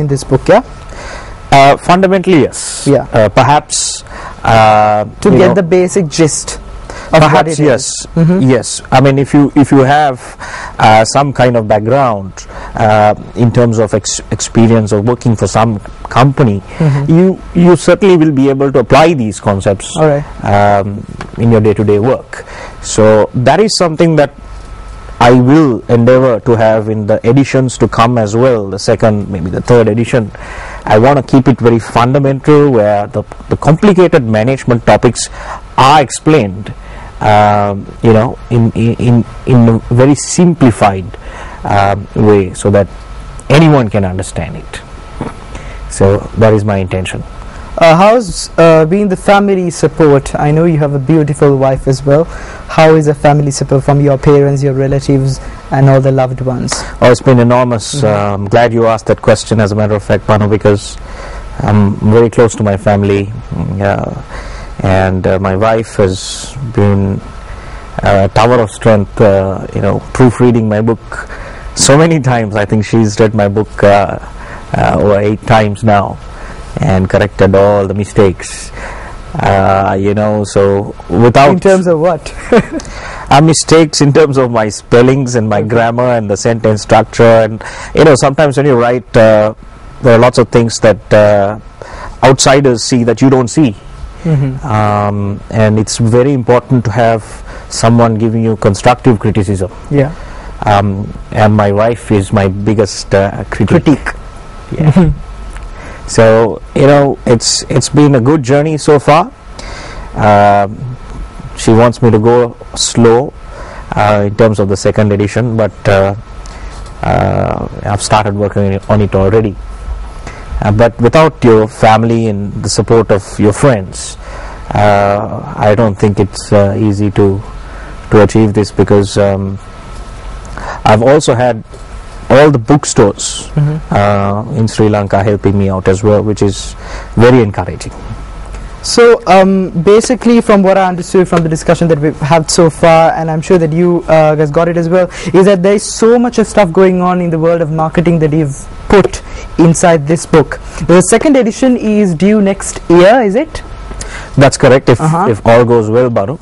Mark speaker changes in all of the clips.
Speaker 1: in this book, yeah?
Speaker 2: Fundamentally, yes.
Speaker 1: Yeah.
Speaker 2: Perhaps
Speaker 1: To get the basic gist of what it
Speaker 2: perhaps yes.
Speaker 1: is. Mhm.
Speaker 2: Yes. I mean, if you have some kind of background in terms of experience of working for some company, you certainly will be able to apply these concepts
Speaker 1: All right.
Speaker 2: in your day-to-day work. So that is something that I will endeavor to have in the editions to come as well, the second, maybe the third edition. I want to keep it very fundamental, where the complicated management topics are explained in a very simplified way, so that anyone can understand it. So that is my intention.
Speaker 1: How's been the family support? I know you have a beautiful wife as well. How is the family support from your parents, your relatives, and all the loved ones?
Speaker 2: Oh, it's been enormous. I'm glad you asked that question, as a matter of fact, Banu, because I'm very close to my family, and my wife has been a tower of strength, proofreading my book so many times. I think she's read my book over 8 times now, and corrected all the mistakes, so without...
Speaker 1: In terms of what?
Speaker 2: mistakes in terms of my spellings and my grammar and the sentence structure, and sometimes when you write, there are lots of things that outsiders see that you don't see. And it's very important to have someone giving you constructive criticism.
Speaker 1: Yeah.
Speaker 2: And my wife is my biggest critique. Yeah. So it's been a good journey so far. She wants me to go slow in terms of the second edition, but I've started working on it already. But without your family and the support of your friends, I don't think it's easy to achieve this, because I've also had all the bookstores in Sri Lanka helping me out as well, which is very encouraging.
Speaker 1: So basically, from what I understood from the discussion that we've had so far, and I'm sure that you guys got it as well, is that there is so much of stuff going on in the world of marketing that you've put inside this book. The second edition is due next year, is it?
Speaker 2: That's correct, if all goes well, Banu.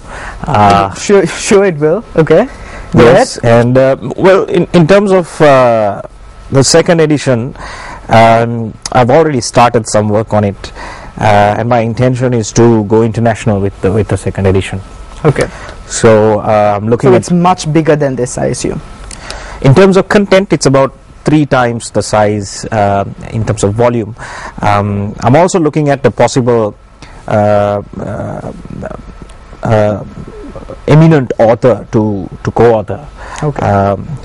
Speaker 1: Sure it will. Okay.
Speaker 2: Yes, and well, in terms of the second edition, I've already started some work on it, and my intention is to go international with the second edition.
Speaker 1: Okay.
Speaker 2: So I'm looking.
Speaker 1: So it's much bigger than this, I assume.
Speaker 2: In terms of content, it's about 3 times the size in terms of volume. I'm also looking at the possible eminent author to co-author,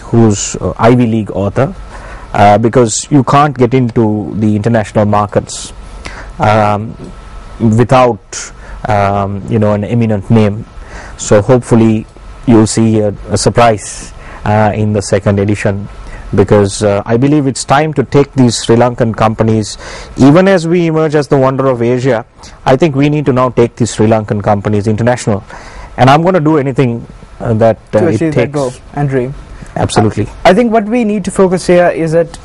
Speaker 2: who's Ivy League author, because you can't get into the international markets without an eminent name. So hopefully you'll see a surprise in the second edition, because I believe it's time to take these Sri Lankan companies, even as we emerge as the wonder of Asia. I think we need to now take these Sri Lankan companies international, and I'm going to do anything that
Speaker 1: to
Speaker 2: it
Speaker 1: achieve
Speaker 2: takes.
Speaker 1: that goal and dream.
Speaker 2: Absolutely.
Speaker 1: I think what we need to focus here is that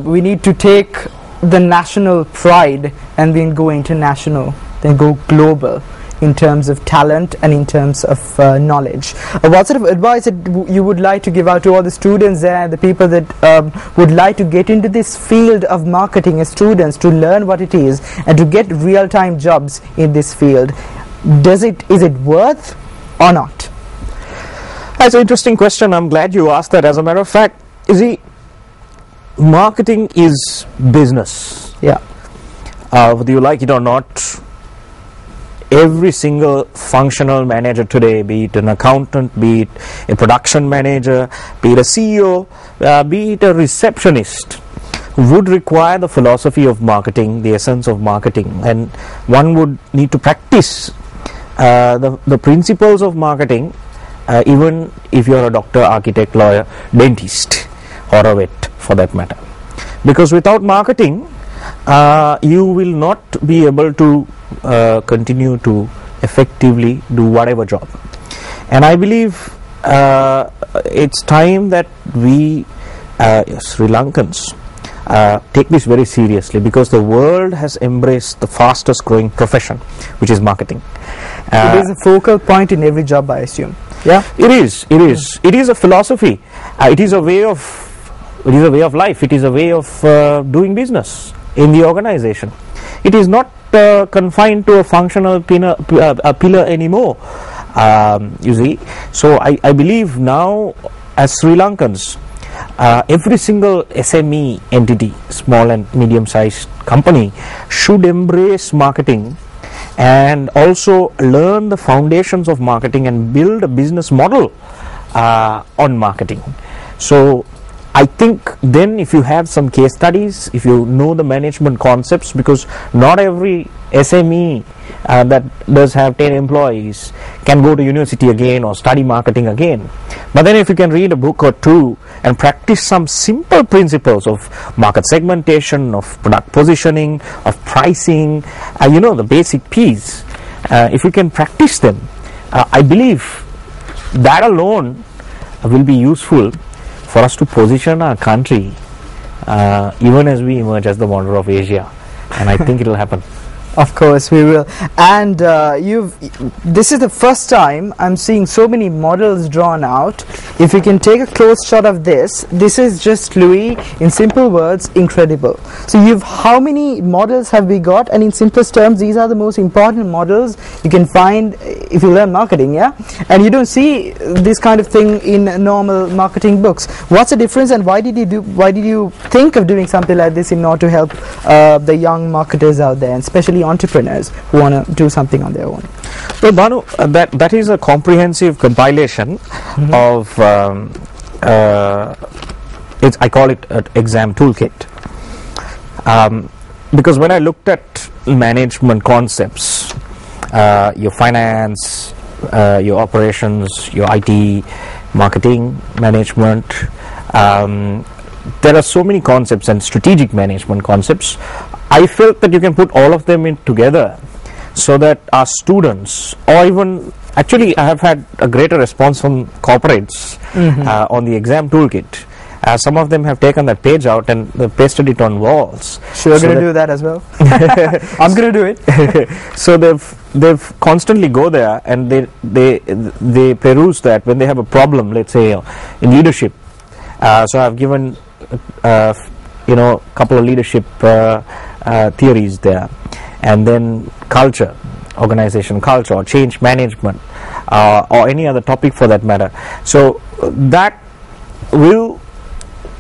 Speaker 1: we need to take the national pride and then go international, then go global in terms of talent and in terms of knowledge. What sort of advice that you would like to give out to all the students there, the people that would like to get into this field of marketing as students, to learn what it is and to get real-time jobs in this field? Is it worth or not?
Speaker 2: That's an interesting question. I'm glad you asked that. As a matter of fact, marketing is business.
Speaker 1: Yeah.
Speaker 2: Whether you like it or not, every single functional manager today, be it an accountant, be it a production manager, be it a CEO, be it a receptionist, would require the philosophy of marketing, the essence of marketing, and one would need to practice the principles of marketing, even if you are a doctor, architect, lawyer, dentist, or a vet for that matter. Because without marketing, you will not be able to continue to effectively do whatever job. And I believe it's time that we Sri Lankans take this very seriously, because the world has embraced the fastest growing profession, which is marketing.
Speaker 1: It is a focal point in every job, I assume. Yeah,
Speaker 2: it is. It is a philosophy. It is a way of life. It is a way of doing business in the organization. It is not confined to a functional pillar anymore. You see, so I believe now, as Sri Lankans, every single SME entity, small and medium-sized company, should embrace marketing and also learn the foundations of marketing and build a business model on marketing. So I think then, if you have some case studies, if you know the management concepts, because not every SME that does have 10 employees can go to university again or study marketing again. But then if you can read a book or two and practice some simple principles of market segmentation, of product positioning, of pricing, the basic P's, if you can practice them, I believe that alone will be useful for us to position our country even as we emerge as the wonder of Asia. And I think it will happen.
Speaker 1: Of course we will. And this is the first time I'm seeing so many models drawn out. If you can take a close shot of this is just Louis, in simple words, incredible. So how many models have we got? And in simplest terms, these are the most important models you can find if you learn marketing, yeah? And you don't see this kind of thing in normal marketing books. What's the difference, and why did you think of doing something like this in order to help the young marketers out there, and especially entrepreneurs who want to do something on their own?
Speaker 2: Well, Banu, that is a comprehensive compilation of I call it an exam toolkit, because when I looked at management concepts, your finance, your operations, your IT, marketing, management, there are so many concepts and strategic management concepts. I felt that you can put all of them in together so that our students, or even, actually I have had a greater response from corporates on the exam toolkit. Some of them have taken that page out and they pasted it on walls.
Speaker 1: Sure, so going to do that as well. I'm going to do it.
Speaker 2: So they've constantly go there and they peruse that when they have a problem, let's say in leadership. So I've given couple of leadership theories there, and then culture, organization culture, or change management, or any other topic for that matter. So that will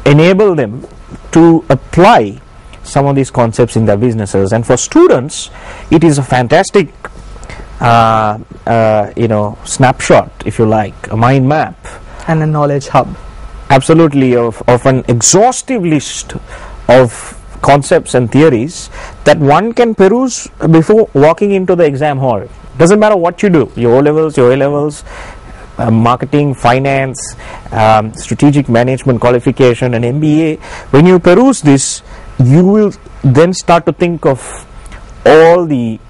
Speaker 2: enable them to apply some of these concepts in their businesses. And for students, it is a fantastic snapshot, if you like, a mind map
Speaker 1: and a knowledge hub.
Speaker 2: Absolutely, of an exhaustive list of concepts and theories that one can peruse before walking into the exam hall. Doesn't matter what you do, your O-levels, your A-levels, marketing, finance, strategic management qualification, and MBA. When you peruse this, you will then start to think of all the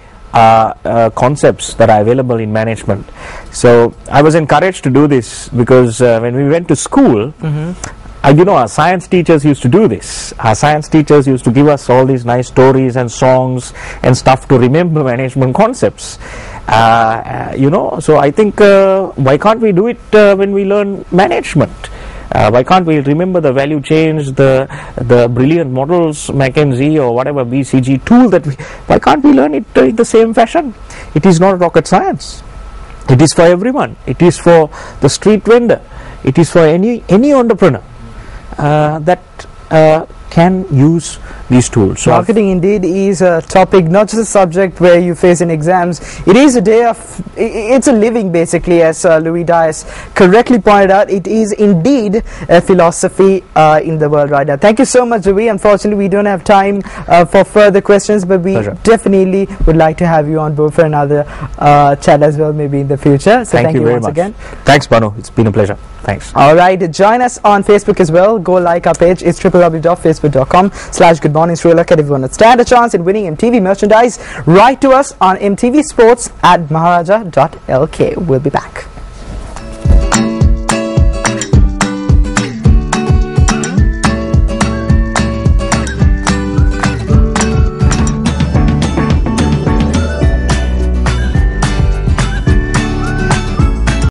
Speaker 2: concepts that are available in management. So I was encouraged to do this because when we went to school, our science teachers used to do this. Our science teachers used to give us all these nice stories and songs and stuff to remember management concepts. So I think why can't we do it when we learn management? Why can't we remember the value chains, the brilliant models, McKinsey or whatever BCG tool why can't we learn it in the same fashion? It is not rocket science. It is for everyone. It is for the street vendor. It is for any entrepreneur that can use these tools. So
Speaker 1: marketing indeed is a topic, not just a subject where you face in exams. It is it's a living basically, as Louis Dias correctly pointed out. It is indeed a philosophy in the world right now. Thank you so much, Louis. Unfortunately, we don't have time for further questions, but we definitely would like to have you on board for another chat as well, maybe in the future. So thank you very much again.
Speaker 2: Thanks, Banu. It's been a pleasure. Thanks.
Speaker 1: All right, join us on Facebook as well. Go like our page. It's www.facebook.com/Good Morning Sri Lanka. If you want to stand a chance in winning MTV merchandise, write to us on mtvsports@maharaja.lk. We'll be back.